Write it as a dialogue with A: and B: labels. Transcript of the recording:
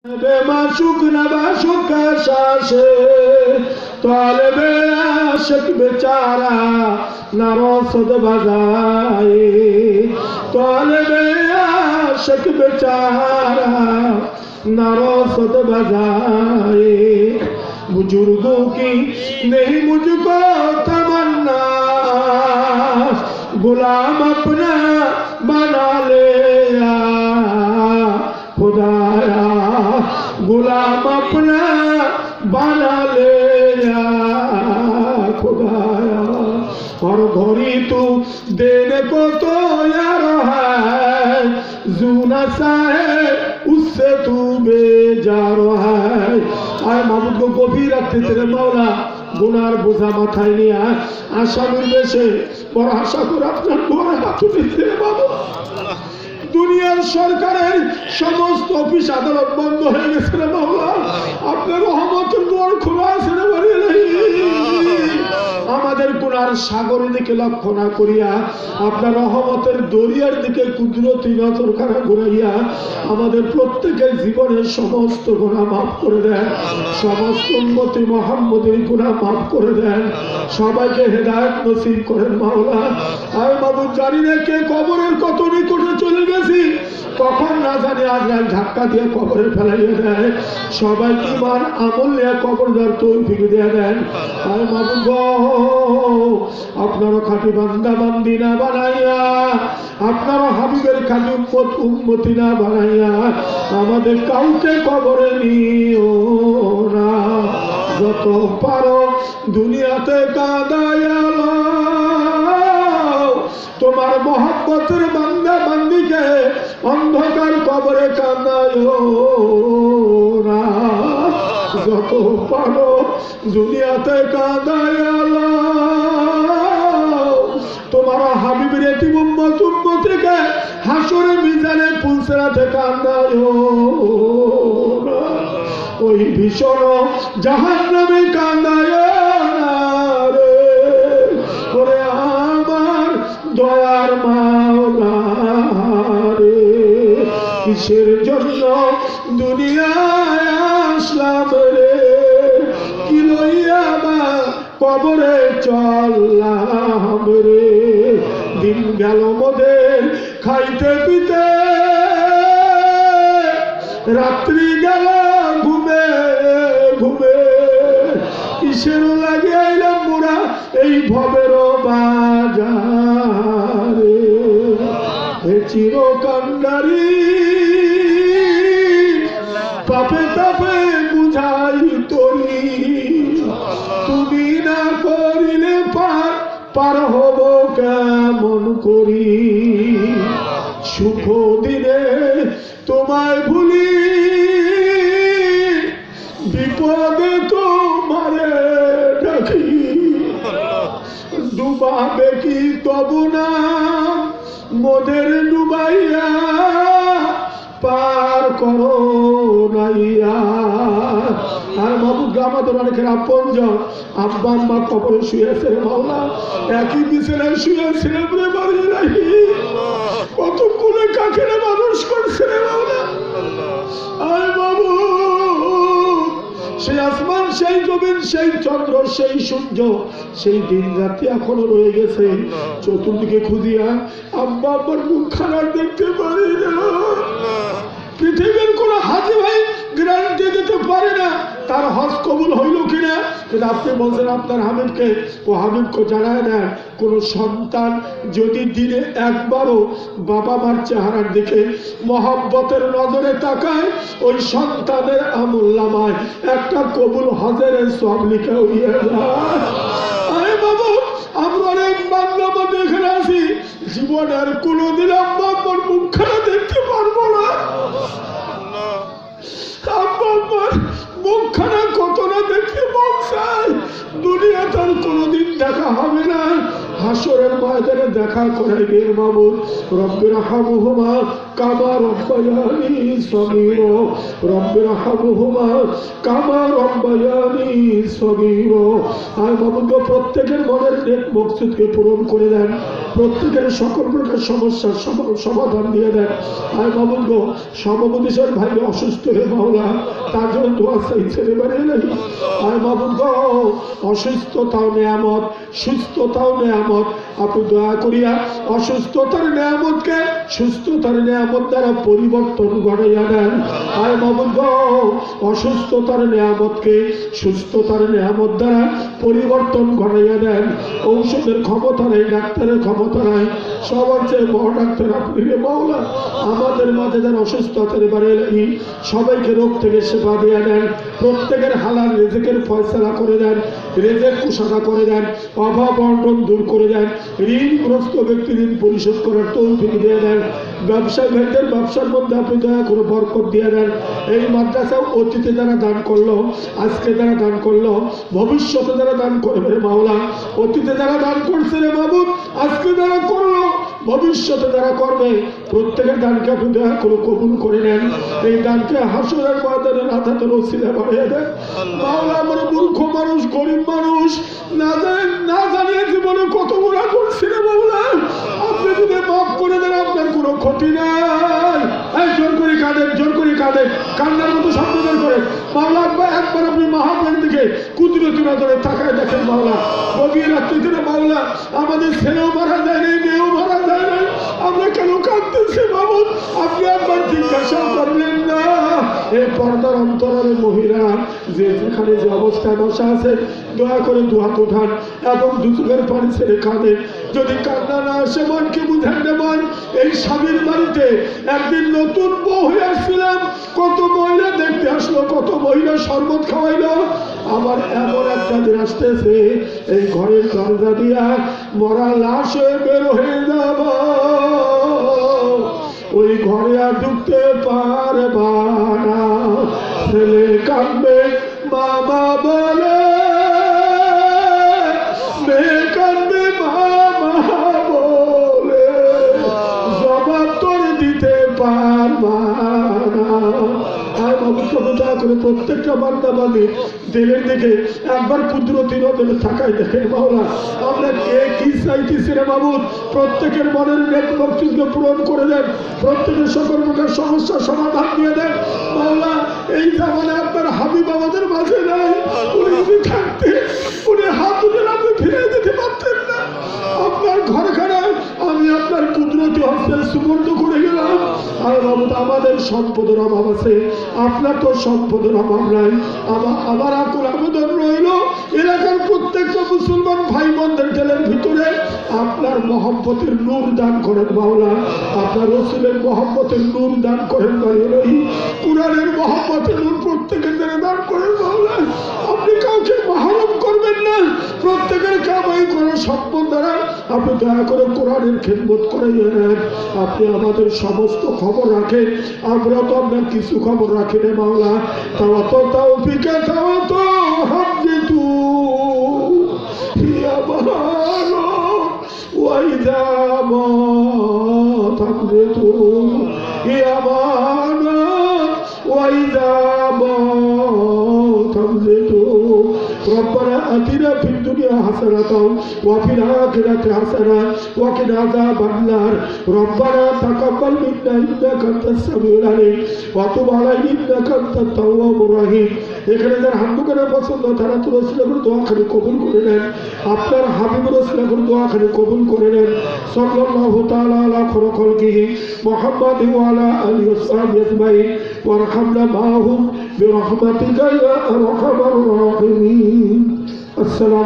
A: बेमाशुक नबाशुक शाशे तालिबे आशिक बेचारा नारोसद बजाए तालिबे आशिक बेचारा नारोसद बजाए बुजुर्गों की नहीं मुझको तमन्ना गुलाम अपना बना ले खुदाया गुलाम अपना बना ले खुदाया और घड़ी तू देने को तो यार है जूना सा है उससे तू बेजार है आए माबुद को गभीर रखते तेरे मौला गुनार बोझा माথায় নিয়ে আসামির বেশে বড় আশা করে আপনার দোয়ায় হাত তুলেছে বাবা দুনিয়ার সরকারের সমস্ত অফিস আদালত বন্ধ হয়ে গেছে রে বাবা আপনার রহমতের দুয়ার খোলা আছে রে বাড়ি আমাদের গুনার সাগরের দিকে লক্ষ্য না করিয়া আপনার রহমতের দরিয়ার দিকে কুদরতি নজরখানা ঘুরাইয়া আমাদের প্রত্যেকের জীবনের সমস্ত গুনাহ মাফ করে দেন সমস্ত উম্মতি মুহাম্মদের গুনাহ মাফ করে দেন সবাইকে হেদায়েত নসিব করেন মাওলা আয় মাবুদ জানি না কে কবরের কত নিকটে চলে গেছি কখন না জানি আজরাইল ধাক্কা দিয়ে কবরে ফেলাইয়া দেয় সবাই ঈমান আমল নিয়ে কবর দেওয়ার তৌফিক দিয়ে দেন আয় মাবুদ আপনার খাঁটি বান্দা বান্দি না বানাইয়া আপনার হাবিবের খাঁটি উম্মত উম্মতি না বানাইয়া আমাদের কাউকে কবরে নিও না যত পারো দুনিয়াতে কাঁদায়া তোমার মহব্বতের বান্দা বান্দিকে অন্ধকার কবরে কাঁদায়ো না যত পারো দুনিয়াতে কাঁদায়া তোমার হাবিবের এতিম উম্মত উম্মতিকে হাসরে মিজানে পুলসিরাতে কাঁদায়ো না ওই ভীষণ জাহান্নামে কাঁদায়ো না রে ওরে আমার দয়ার মাওলা রে কিসের জন্য দুনিয়ায় আসলাম রে কি লইয়া বা কবরে চললাম রে দিন গেল মোদের খাইতে পিতে রাত্রি গেল ঘুমে ঘুমে কিসের লাগে আইলাম মোরা এই ভবের বাজারে হে চির কান্ডারি পাপে তাপে বুঝাই তোরি তুমি না করিলে পার হব কেমন করি সুখ দিনে তোমায় ভুলি বিপদে তোমারে ডাকি ডুবাবে কি তবু না মোদের ডুবাইয়া পার করো নাইয়া আর মাবুদ আমাদের অনেকের আপনজন আব্বা আম্মা কবরে শুয়েছে রে মাওলা একই বিছানায় শুয়েছিলেন রে বাড়ি রাখি কত কোলে কাকেরে মানুষ করছে রে মাওলা আয় বাবু সেই আসমান সেই জমিন সেই চন্দ্র সেই সূর্য সেই দিন রাত্রি এখনো রয়ে গেছে চতুর্দিকে খুঁজিয়া আব্বা আব্বার মুখখানা দেখতে পারি না পৃথিবীর কোন হাজি ভাই গ্যারান্টি দিতে পারে না তার হজ কবুল হইল কিনা কিন্তু আপনি বলছেন আপনার হাবিবকে ও হাবিবকে জানায় দেন কোন সন্তান যদি দিনে একবারও বাবা মার চেহারার দিকে মহব্বতের নজরে তাকায় ওই সন্তানের আমুল্লামায় একটা কবুল হজের সব লিখে হইয়া যায় আরে বাবা আমরা অনেক বাংলা এখানে আছি জীবনের কোনোদিন আব্বা আব্বার মুখখানা দেখতে পারবো না আব্বা আব্বার মুখখানা কত না দেখতে মন চায় দুনিয়া তার কোনোদিন দেখা হবে না হাসরের ময়দানে দেখা করাইবেন মাবুদ। রব্বির হামহুমা কামা রব্বায়ানি সগীরা, রব্বির হামহুমা কামা রব্বায়ানি সগীরা। আর মাবুদ প্রত্যেকের মনের নেক মকসুদকে পূরণ করে দেন, প্রত্যেকের সকল প্রকার সমস্যার সমাধান দিয়ে দেন। আর মাবুদ সমবদেশের ভাই অসুস্থ হয়ে মাওলা তার জন্য দোয়া চাইছে এবারে নাই। আর মাবুদ অসুস্থতাও নেয়ামত, সুস্থতাও নেয়ামত। আপনি দয়া করিয়া অসুস্থতার নেয়ামতকে সুস্থতার নেয়ামত দ্বারা পরিবর্তন ঘটাইয়া দেন। আর মাবুদ অসুস্থতার নেয়ামতকে সুস্থতার নেয়ামত দ্বারা পরিবর্তন ঘটাইয়া দেন। ঔষধের ক্ষমতা নেই, ডাক্তারের ক্ষমতা নাই, সবার চেয়ে বড় ডাক্তার আপনি রে মাওলা। আমাদের মাঝে যারা অসুস্থ আছেন এবারে লাগি সবাইকে রোগ থেকে সেবা দিয়ে দেন, প্রত্যেকের হালাল রিজিকের ফয়সালা করে দেন, রিজিক কুশাদা করে দেন, অভাব অনটন দূর করে দেন, ঋণগ্রস্ত ব্যক্তি ঋণ পরিশোধ করার তৌফিক দিয়ে দেন। ব্যবসায়ী ভাইদের ব্যবসার মধ্যে আপনি দয়া করে বরকত দিয়ে দেন। এই মাদ্রাসা অতীতে যারা দান করলো, আজকে যারা দান করলো, ভবিষ্যতে যারা দান করবে রে মাওলা, অতীতে যারা দান করছে রে মাবুদ, আজকে যারা করলো, ভবিষ্যতে যারা করবে, প্রত্যেকের দানকে আপনি দয়া করে কবুল করে নেন। এই দানকে হাসরের ময়দানে রাতাতে রসিলা বাড়িয়ে দেন মাওলা। আমরা মূর্খ মানুষ, গরিব মানুষ, না জানিয়ে জীবনে কত গুনাহ করছি রে মাওলা, আপনি যদি মাফ করে দেন আপনার কোনো ক্ষতি নাই। এই জোর করে কাঁদেন, জোর করে কাঁদেন, কান্নার মতো শব্দ বের করে মাওলা। একবার আপনি মাহফিলের দিকে কুদরতি নজরে তাকায় দেখেন মাওলা। গভীর রাত্রিতে মাওলা আমাদের ছেলেও মারা যায় নাই, মেয়েও মারা যায় নাই, আমরা কেন কাঁদতেছি মাবুদ? আপনি একবার জিজ্ঞাসা করলেন না? এই পর্দার অন্তরের মহিলা যে যেখানে যে অবস্থায় বসা আছে দয়া করে দুহাত উঠান এবং দুচোখের পানি ছেড়ে কাঁদেন। যদি কান্না না আসে মনকে বুঝেন না মন। এই স্বামীর বাড়িতে একদিন নতুন বউ হয়ে আসছিলাম, কত মহিলা দেখতে আসলো, কত মহিলা শরবত খাওয়াইলো। আমার এমন একটা দিন আসতেছে এই ঘরের দরজা দিয়া মরা লাশ হয়ে বের হয়ে যাব, ওই ঘরে আর ঢুকতে পারবা না। ছেলে কাঁদবে মামা বলে, মেয়ে কাঁদবে মামা বলে, জবাব তোর দিতে পারবা না। করে প্রত্যেকটা বান্দা বান্দী দিলের দিকে একবার কুদরতি নজরে থাকাই দেখেন মাওলা। আমরা কে কি চাইতেছি রে মাবুদ, প্রত্যেকের মনের নেক মকসুদকে পূরণ করে দেন, প্রত্যেকের সকল প্রকার সমস্যার সমাধান দিয়ে দেন মাওলা। এই জামানে আপনার হাবিব আমাদের মাঝে নাই, উনি যদি থাকতে উনি হাত তুলে আপনি ফিরে যেতে পারতেন না। আপনার ঘরখানা আমি আপনার কুদরতি হস্তে সুপর্দ করে গেলাম। আর আমাদের সম্পদের অভাব আছে, আপনার তো সম্পদের অভাব নাই। আমার আকুল আবেদন রইল এলাকার প্রত্যেকটা মুসলমান ভাই বোনদের দিলের ভিতরে আপনার মহব্বতের নূর দান করেন মাওলা। আপনার রসুলের মহব্বতের নূর দান করেন মাওলা। কুরআনের মহব্বতের নূর প্রত্যেকের দিলে দান করেন মাওলা। আপনি কাউকে মাহরুম করবেন না, প্রত্যেকের কামাই করার সম্পদ দ্বারা আপনি দয়া করে কোরআনের খেদমত করে নেন। আপনি আমাদের সমস্ত খবর রাখেন, আমরা তো আপনার কিছু খবর রাখি না মাওলা। তাও তো তাওফিকে তাও তো হামদিতু ইয়া বাহারো ওয়াইদা মা তাকদিতু ইয়া বাহারো ওয়াইদা মা তাকদিতু। ربنا آتنا في الدنيا حسنة وفي الآخرة حسنة وقنا عذاب النار. ربنا تقبل منا إنك أنت السميع العليم وتب علينا إنك أنت التواب الرحيم. এখানে যারা হামদু করে পছন্দ তারা তো রাসূলের দোয়াখানি কবুল করে নেন, আপনার হাবিব রাসূলের দোয়াখানি কবুল করে নেন। সাল্লাল্লাহু তাআলা আলা খালকিহি মুহাম্মাদ ওয়া আলা আলিহি ওয়া সাহবিহি আজমাইন ওয়ারহামনা মাআহুম বিরহমাতিকা ইয়া আরহামার রাহিমিন। আসসালামু